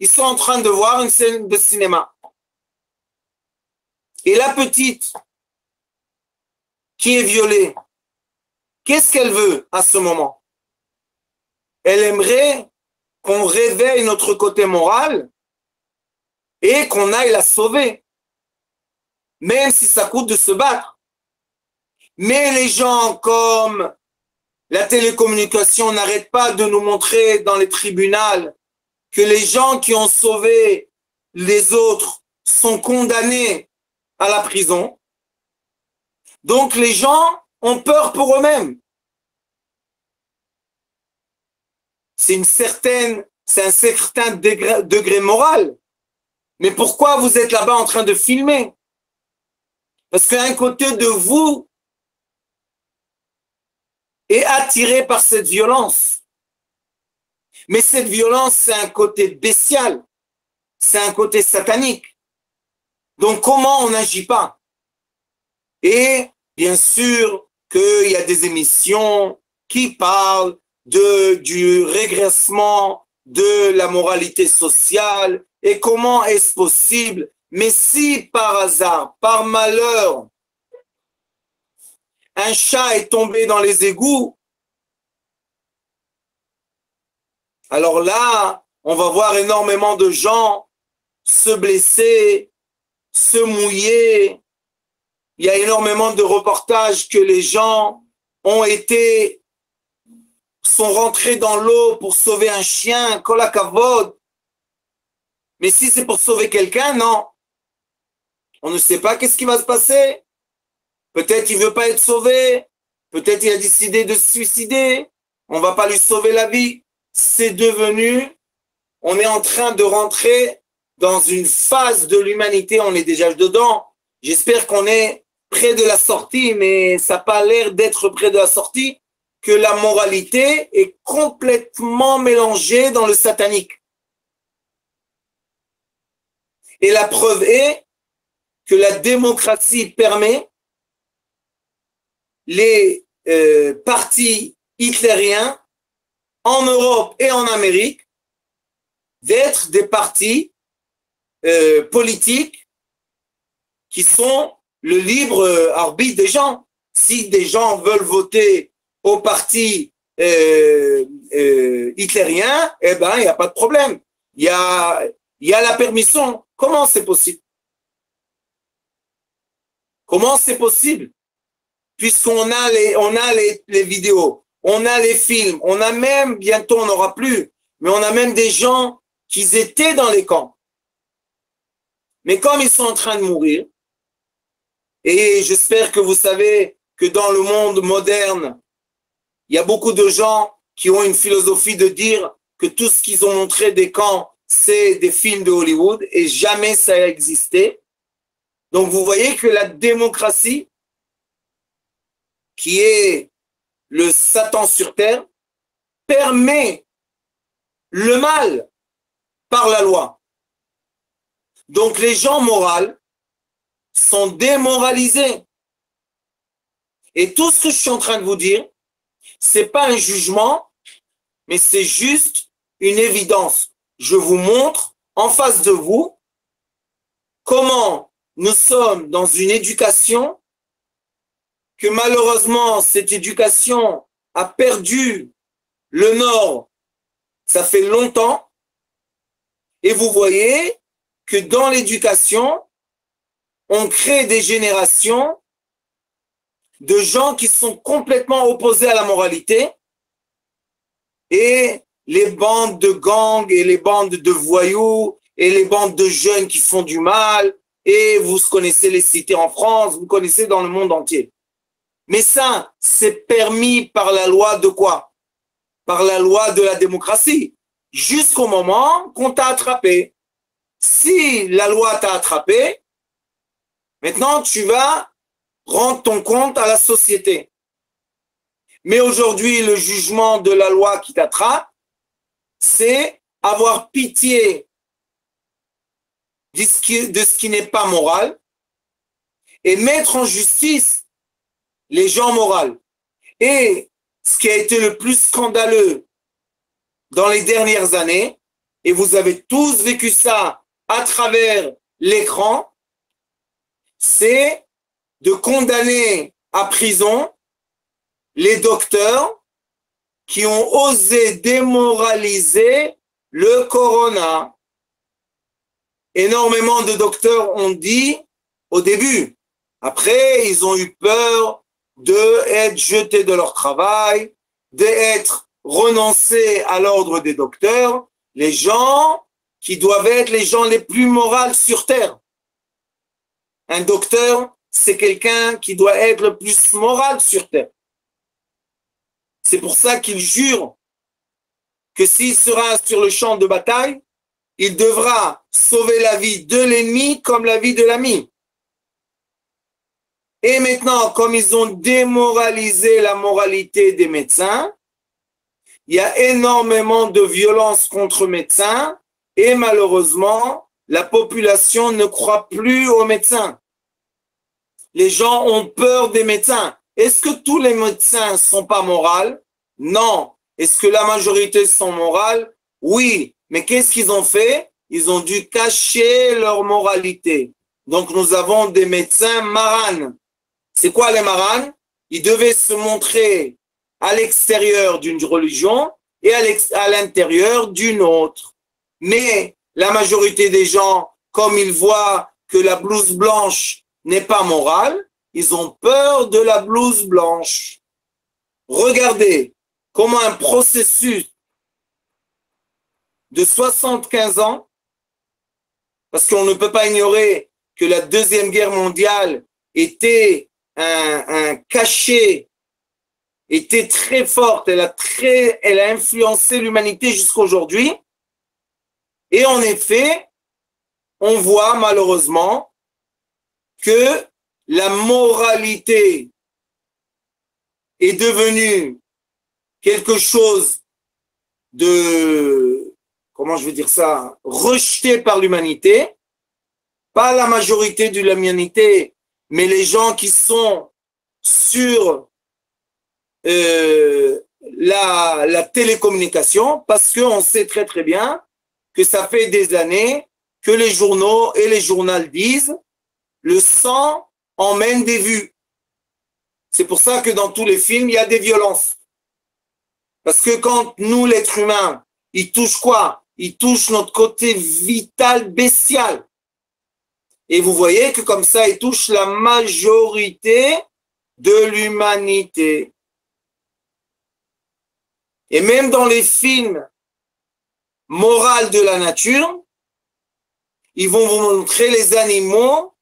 ils sont en train de voir une scène de cinéma. Et la petite qui est violée, qu'est-ce qu'elle veut à ce moment? Elle aimerait qu'on réveille notre côté moral et qu'on aille la sauver, même si ça coûte de se battre. Mais les gens comme la télécommunication n'arrêtent pas de nous montrer dans les tribunaux que les gens qui ont sauvé les autres sont condamnés à la prison. Donc les gens ont peur pour eux-mêmes. C'est un certain degré moral. Mais pourquoi vous êtes là-bas en train de filmer? Parce qu'un côté de vous est attiré par cette violence. Mais cette violence, c'est un côté bestial. C'est un côté satanique. Donc comment on n'agit pas? Et bien sûr qu'il y a des émissions qui parlent du régressement de la moralité sociale et comment est-ce possible. Mais si par hasard, par malheur, un chat est tombé dans les égouts, alors là, on va voir énormément de gens se blesser, se mouiller. Il y a énormément de reportages que les gens sont rentrés dans l'eau pour sauver un chien, kol hakavod. Mais si c'est pour sauver quelqu'un, non. On ne sait pas qu'est-ce qui va se passer. Peut-être il veut pas être sauvé. Peut-être il a décidé de se suicider. On va pas lui sauver la vie. On est en train de rentrer dans une phase de l'humanité. On est déjà dedans. J'espère qu'on est près de la sortie, mais ça n'a pas l'air d'être près de la sortie, que la moralité est complètement mélangée dans le satanique. Et la preuve est que la démocratie permet les partis hitlériens en Europe et en Amérique d'être des partis politiques qui sont le libre arbitre des gens. Si des gens veulent voter au parti hitlérien, eh ben, il n'y a pas de problème. Il y a la permission. Comment c'est possible? Comment c'est possible? Puisqu'on a les vidéos, on a les films, on a même, bientôt on n'aura plus, mais on a même des gens qui étaient dans les camps. Mais comme ils sont en train de mourir, et j'espère que vous savez que dans le monde moderne, il y a beaucoup de gens qui ont une philosophie de dire que tout ce qu'ils ont montré des camps, c'est des films de Hollywood et jamais ça a existé. Donc vous voyez que la démocratie, qui est le Satan sur terre, permet le mal par la loi. Donc les gens moraux sont démoralisés. Et tout ce que je suis en train de vous dire, c'est pas un jugement, mais c'est juste une évidence. Je vous montre en face de vous comment nous sommes dans une éducation que malheureusement cette éducation a perdu le nord, ça fait longtemps, et vous voyez que dans l'éducation, on crée des générations de gens qui sont complètement opposés à la moralité et les bandes de gangs et les bandes de voyous et les bandes de jeunes qui font du mal, et vous connaissez les cités en France, vous connaissez dans le monde entier. Mais ça, c'est permis par la loi de quoi? Par la loi de la démocratie, jusqu'au moment qu'on t'a attrapé. Si la loi t'a attrapé, maintenant tu vas rendre ton compte à la société. Mais aujourd'hui, le jugement de la loi qui t'attrape, c'est avoir pitié de ce qui n'est pas moral et mettre en justice les gens moraux. Et ce qui a été le plus scandaleux dans les dernières années, et vous avez tous vécu ça à travers l'écran, c'est de condamner à prison les docteurs qui ont osé démoraliser le corona. Énormément de docteurs ont dit au début. Après, ils ont eu peur d'être jetés de leur travail, d'être renoncés à l'ordre des docteurs, les gens qui doivent être les gens les plus moraux sur Terre. Un docteur, c'est quelqu'un qui doit être le plus moral sur Terre. C'est pour ça qu'il jure que s'il sera sur le champ de bataille, il devra sauver la vie de l'ennemi comme la vie de l'ami. Et maintenant, comme ils ont démoralisé la moralité des médecins, il y a énormément de violence contre médecins et malheureusement, la population ne croit plus aux médecins. Les gens ont peur des médecins. Est-ce que tous les médecins ne sont pas moraux? Non. Est-ce que la majorité sont morales? Oui. Mais qu'est-ce qu'ils ont fait? Ils ont dû cacher leur moralité. Donc nous avons des médecins maranes. C'est quoi les maranes? Ils devaient se montrer à l'extérieur d'une religion et à l'intérieur d'une autre. Mais la majorité des gens, comme ils voient que la blouse blanche n'est pas morale, ils ont peur de la blouse blanche. Regardez comment un processus de 75 ans, parce qu'on ne peut pas ignorer que la Deuxième Guerre mondiale était un cachet, était très forte, elle a influencé l'humanité jusqu'à aujourd'hui. Et en effet, on voit malheureusement que la moralité est devenue quelque chose de, comment je vais dire ça, rejeté par l'humanité, pas la majorité de l'humanité, mais les gens qui sont sur la télécommunication, parce qu'on sait très très bien que ça fait des années que les journaux et les journaux disent le sang emmène des vues. C'est pour ça que dans tous les films, il y a des violences. Parce que quand nous, l'être humain, il touche quoi? Il touche notre côté vital, bestial. Et vous voyez que comme ça, il touche la majorité de l'humanité. Et même dans les films moraux de la nature, ils vont vous montrer les animaux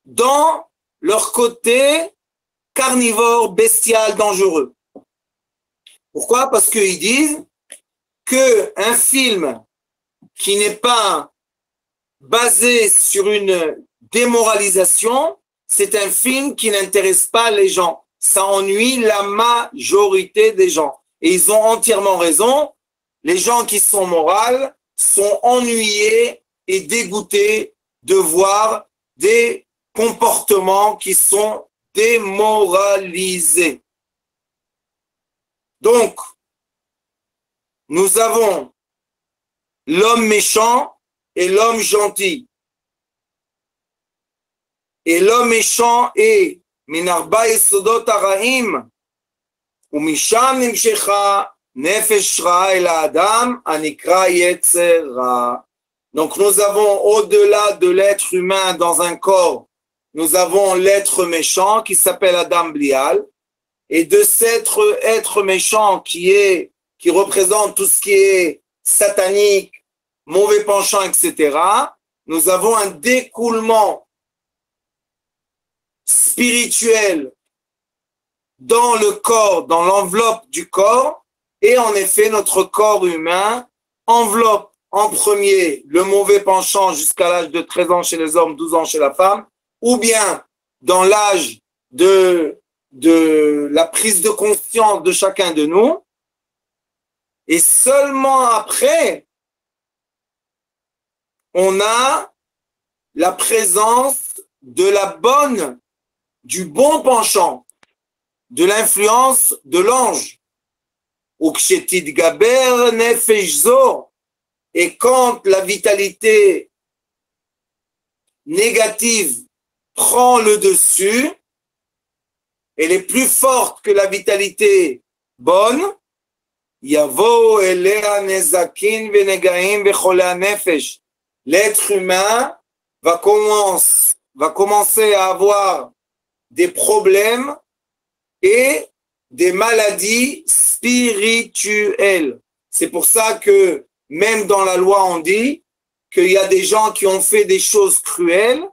dans leur côté carnivore, bestial, dangereux. Pourquoi? Parce qu'ils disent qu'un film qui n'est pas basé sur une démoralisation, c'est un film qui n'intéresse pas les gens. Ça ennuie la majorité des gens. Et ils ont entièrement raison. Les gens qui sont moraux sont ennuyés et dégoûtés de voir des comportements qui sont démoralisés. Donc, nous avons l'homme méchant et l'homme gentil. Et l'homme méchant est min arba yesodot haraim umisham nimshecha nefesh ra el adam anikra yetzer ra. Donc nous avons au-delà de l'être humain dans un corps, nous avons l'être méchant qui s'appelle Adam Blial. Et de cet être méchant qui représente tout ce qui est satanique, mauvais penchant, etc., nous avons un découlement spirituel dans le corps, dans l'enveloppe du corps, et en effet, notre corps humain enveloppe en premier le mauvais penchant jusqu'à l'âge de 13 ans chez les hommes, 12 ans chez la femme, ou bien dans l'âge de la prise de conscience de chacun de nous. Et seulement après, on a la présence du bon penchant, de l'influence de l'ange. Et quand la vitalité négative prend le dessus, elle est plus forte que la vitalité bonne, l'être humain va commencer à avoir des problèmes et des maladies spirituelles. C'est pour ça que même dans la loi, on dit qu'il y a des gens qui ont fait des choses cruelles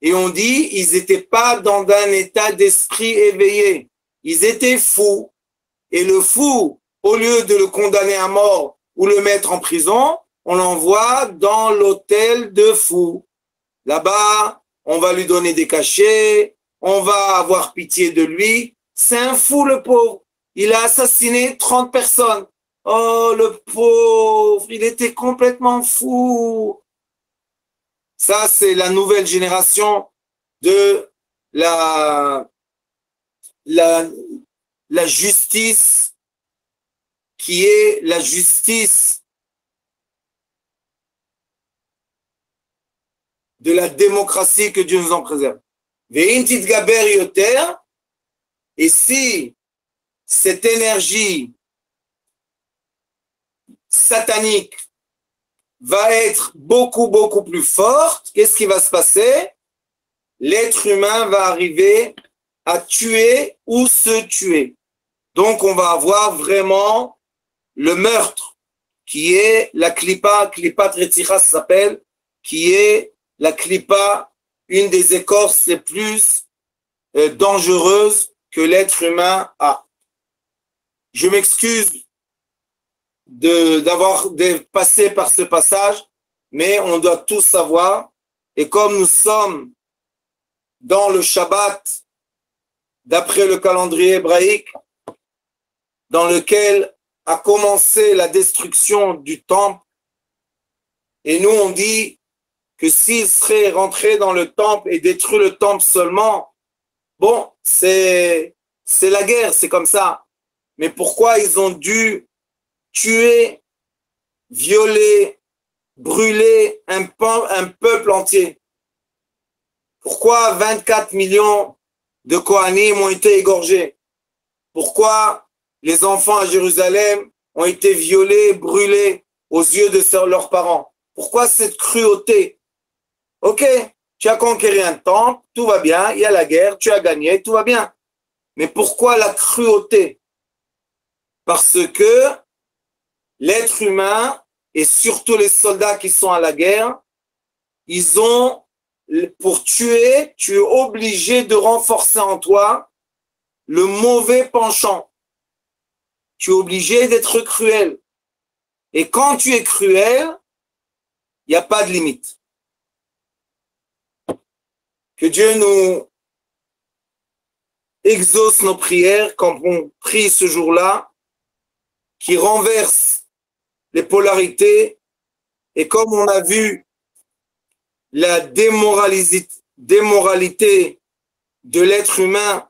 et on dit ils n'étaient pas dans un état d'esprit éveillé. Ils étaient fous. Et le fou, au lieu de le condamner à mort ou le mettre en prison, on l'envoie dans l'hôtel de fous. Là-bas, on va lui donner des cachets, on va avoir pitié de lui. C'est un fou, le pauvre. Il a assassiné 30 personnes. Oh, le pauvre, il était complètement fou. Ça, c'est la nouvelle génération de la justice qui est la justice de la démocratie que Dieu nous en préserve. Et si cette énergie satanique va être beaucoup, beaucoup plus forte, qu'est-ce qui va se passer? L'être humain va arriver à tuer ou se tuer. Donc, on va avoir vraiment le meurtre, qui est la klipa Retsicha, ça s'appelle, qui est la klipa, une des écorces les plus dangereuses que l'être humain a. Je m'excuse d'avoir passé par ce passage, mais on doit tout savoir. Et comme nous sommes dans le Shabbat, d'après le calendrier hébraïque, dans lequel a commencé la destruction du temple, et nous on dit que s'ils seraient rentrés dans le temple et détruit le temple seulement, bon, c'est la guerre, c'est comme ça. Mais pourquoi ils ont dû tuer, violer, brûler un peuple entier? Pourquoi 24 millions de Kohanim ont été égorgés? Pourquoi les enfants à Jérusalem ont été violés, brûlés aux yeux de leurs parents? Pourquoi cette cruauté? Ok, tu as conquéri un temple, tout va bien, il y a la guerre, tu as gagné, tout va bien. Mais pourquoi la cruauté? Parce que l'être humain, et surtout les soldats qui sont à la guerre, ils ont, pour tuer, tu es obligé de renforcer en toi le mauvais penchant. Tu es obligé d'être cruel. Et quand tu es cruel, il n'y a pas de limite. Que Dieu nous exauce nos prières quand on prie ce jour-là, qui renverse les polarités. Et comme on a vu la démoralité de l'être humain,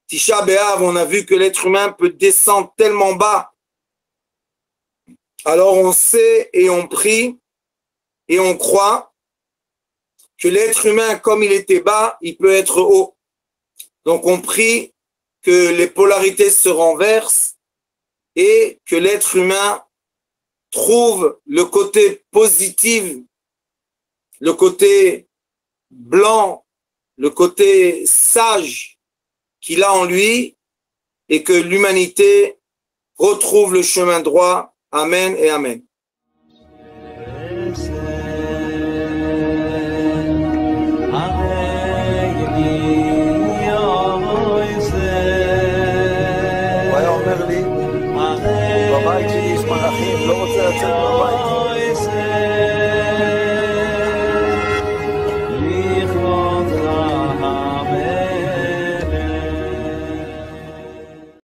Tisha B'Av, on a vu que l'être humain peut descendre tellement bas. Alors on sait et on prie et on croit que l'être humain, comme il était bas, il peut être haut. Donc on prie que les polarités se renversent et que l'être humain trouve le côté positif, le côté blanc, le côté sage qu'il a en lui et que l'humanité retrouve le chemin droit. Amen et Amen.